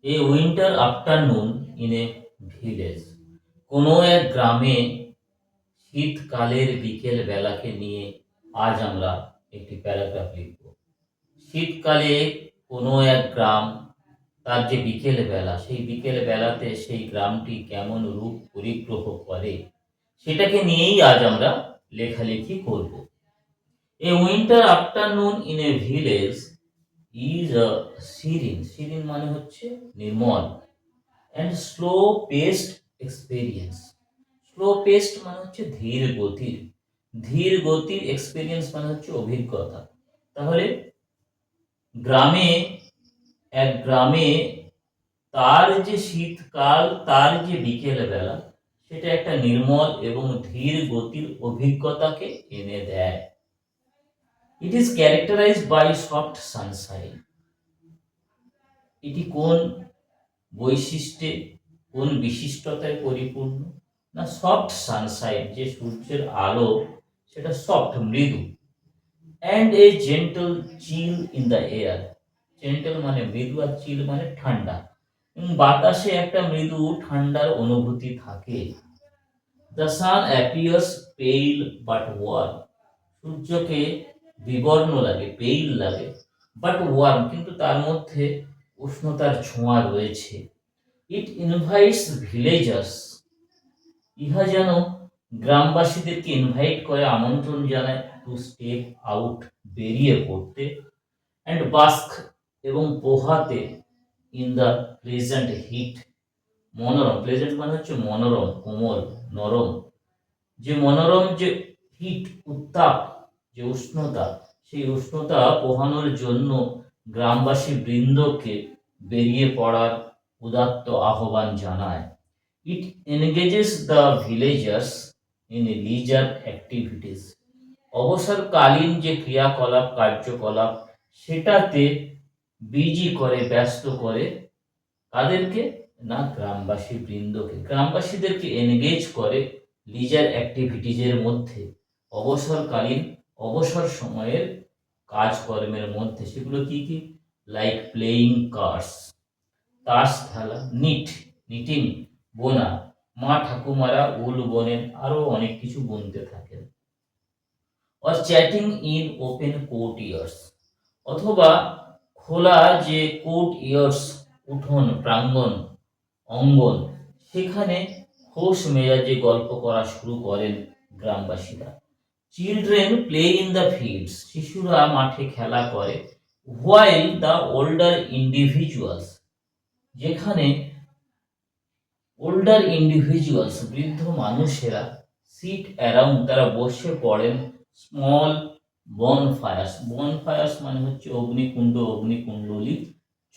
A winter afternoon in a village. কোনো এক গ্রামে শীতকালের বিকেল বেলাকে নিয়ে আজ আমরা একটি প্যারাগ্রাফ লিখব। শীতকালে কোনো এক গ্রাম, তার যে বিকেল বেলা, সেই বিকেল বেলাতে সেই গ্রামটি কেমন রূপ পরিগ্রহ করে সেটাকে নিয়েই আজ আমরা লেখালেখি করব। A winter afternoon in a village is a serene. Serene মানে হচ্ছে নির্মল। And slow paced experience. Slow paced মানে হচ্ছে ধীর গতির। ধীর গতির এক্সপেরিয়েন্স মানে হচ্ছে অভিজ্ঞতা। তাহলে গ্রামে, এক গ্রামে তার যে শীতকাল, তার যে বিকেল বেলা, সেটা একটা নির্মল এবং ধীর গতির অভিজ্ঞতাকে এনে দেয়। It is characterised by soft sunshine. এটি কোন বৈশিষ্ট্যে, কোন বিশিষ্টতায় পরিপূর্ণ? না, সফট সানশাইন, যে সূর্যের আলো সেটা সফট, মৃদু। And a gentle chill in the air. Gentle মানে মৃদু, আর চিল মানে ঠান্ডা। বাতাসে একটা মৃদু ঠান্ডার অনুভূতি থাকে। The sun appears pale but warm. সূর্যকে বিবর্ণ লাগে, পেইল লাগে, বাট ওয়ার্ম, কিন্তু তার মধ্যে উষ্ণতার ছোঁয়া রয়েছে। ইট ইনভাইটস ভিলেজার্স। ইহা যেন গ্রামবাসীদেরকে ইনভাইট করে, আমন্ত্রণ জানায়, টু স্টেপ আউট, বেরিয়ে পড়তে, অ্যান্ড বাস্ক, এবং পোহাতে, ইন দ্য প্লেজেন্ট হিট। মনোরম, প্লেজেন্ট মানে হচ্ছে মনোরম, কোমল, নরম। যে মনোরম যে হিট, উত্তাপ, যে উষ্ণতা, সেই উষ্ণতা পোহানোর জন্য গ্রামবাসী বৃন্দকে বেরিয়ে পড়ার উদাত্ত আহ্বান জানায়। ইট এনগেজেস দ্য ভিলেজার্স ইন লিজার অ্যাক্টিভিটিস। অবসরকালীন যে ক্রিয়াকলাপ, কার্যকলাপ, সেটাতে বিজি করে, ব্যস্ত করে তাদেরকে, না, গ্রামবাসী বৃন্দকে, গ্রামবাসীদেরকে এনগেজ করে লিজার অ্যাক্টিভিটিজের মধ্যে, অবসরকালীন, অবসর সময়ের কাজকর্মের মধ্যে। সেগুলো কি কি? লাইক প্লেয়িং কার্ডস, তাস খেলা, নিটিং, বোনা, মা ঠাকুমারা উল বোনেন, আরো অনেক কিছু বুনতে থাকেন। Or chatting in open court years, অথবা খোলা যে কোর্ট ইয়ার্স, উঠোন, প্রাঙ্গণ, অঙ্গন, সেখানে খোশ মেজাজে গল্প করা শুরু করেন গ্রামবাসীরা। Children play in the fields, শিশুরা মাঠে খেলা করে। হোয়াইল দ্য ওল্ডার ইন্ডিভিজুয়ালস, যেখানে ওল্ডার ইন্ডিভিজুয়ালস, বৃদ্ধ মানুষেরা, সিট অ্যারাউন্ড, তারা বসে পড়েন, স্মল বনফায়ার্স। বনফায়ার্স মানে হচ্ছে অগ্নিকুণ্ড, অগ্নিকুণ্ডলী,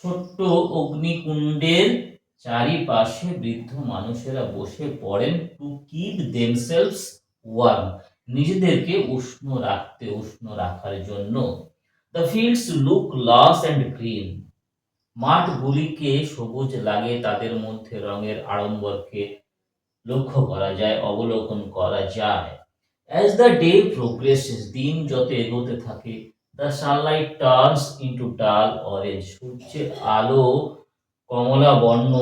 ছোট্ট অগ্নিকুণ্ডের চারিপাশে বৃদ্ধ মানুষেরা বসে পড়েন, টু কিপ দেমসেলভস ওয়ার্ম, নিজেদেরকে উষ্ণ রাখতে, উষ্ণ রাখার জন্য। The fields look lush and green, মাঠগুলিকে সবুজ লাগে, তাদের মধ্যে রঙের আড়ম্বরকে লক্ষ্য করা যায়, অবলোকন করা যায়। অ্যাজ দ্য ডে প্রোগ্রেসেস, দিন যত এগোতে থাকে, দ্য সানলাইট টার্নস ইন্টু ডাল অরেঞ্জ, সূর্যের আলো কমলা বর্ণ,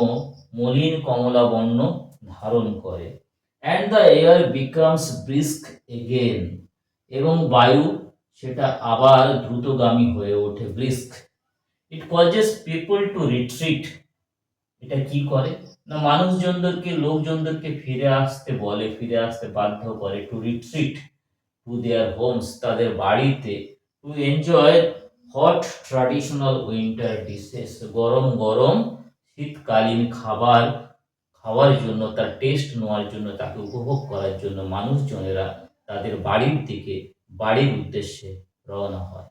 মলিন কমলা বর্ণ ধারণ করে। And the air becomes brisk again, এবং বায়ু সেটা আবার দ্রুতগামী হয়ে ওঠে, brisk. It causes people to retreat, এটা কি করে? না, মানুষজনদেরকে, লোকজনদেরকে ফিরে আসতে বলে, ফিরে আসতে বাধ্য করে, to retreat to their homes, তাদের বাড়িতে, to enjoy hot traditional winter dishes, গরম গরম শীতকালীন খাবার খাওয়ার জন্য, তার টেস্ট নেওয়ার জন্য, তাকে উপভোগ করার জন্য মানুষজনেরা তাদের বাড়ির দিকে, বাড়ির উদ্দেশ্যে রওনা হয়।